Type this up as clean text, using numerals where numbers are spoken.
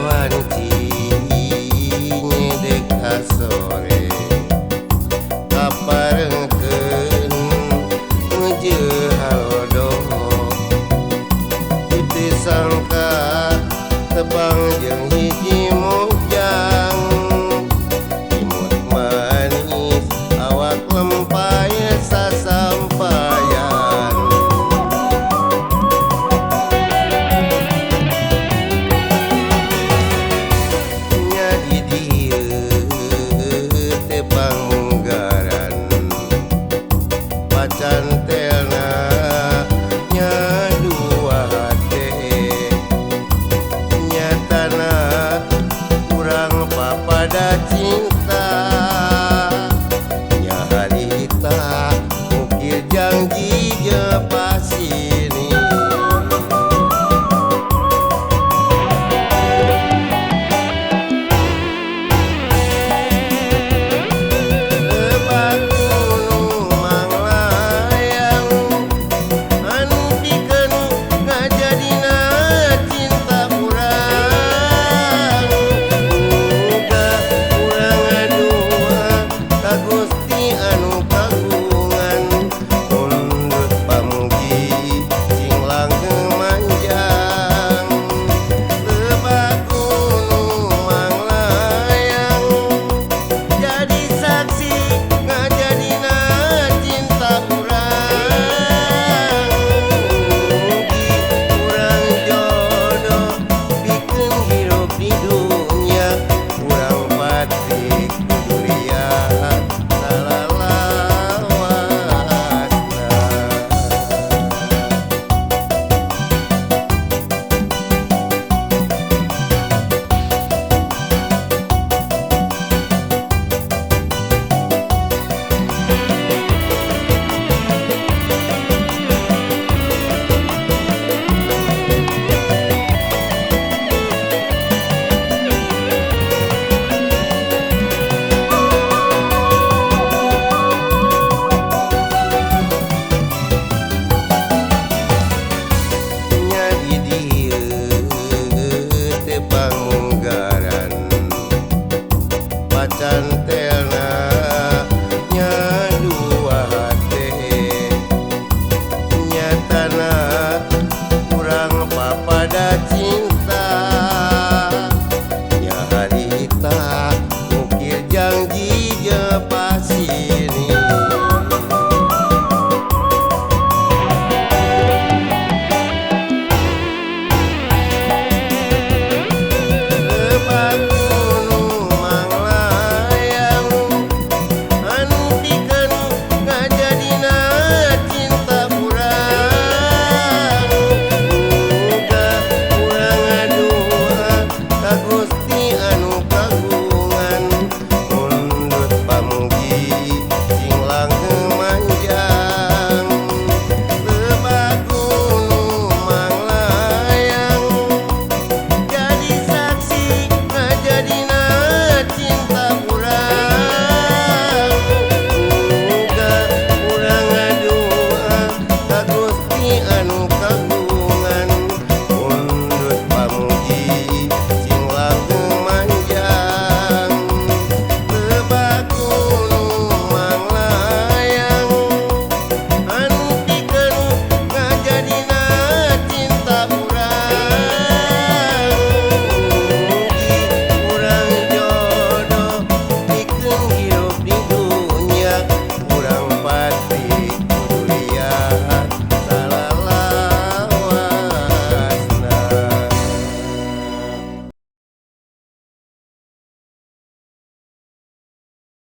wanci nyedek sore kaparengkeun ngejeuh halodoh teu sangka tebang jeung hiji mojang imut manis awak lempay sasampayan nya di dieu teh panggaran pacan telna nya dua hate nyatana kurang papada cinta nya harita mukir janji je pasini lebak gunung manglayang anu pikeun ngajadina cinta urang muga urang ngadua ka Gusti anu kagungan mundut pamugi cing langgeng manjang lebak gunung manglayang jadi saksi ngajadina cinta urang mugi urang jodoh pikeun hirup di dunya urang pati kudu liat salalawasna. Nya di dieu teh panggaran pacan telna nya dua hate nyatana kurang papada cinta nya harita mukir janji je pasini lebak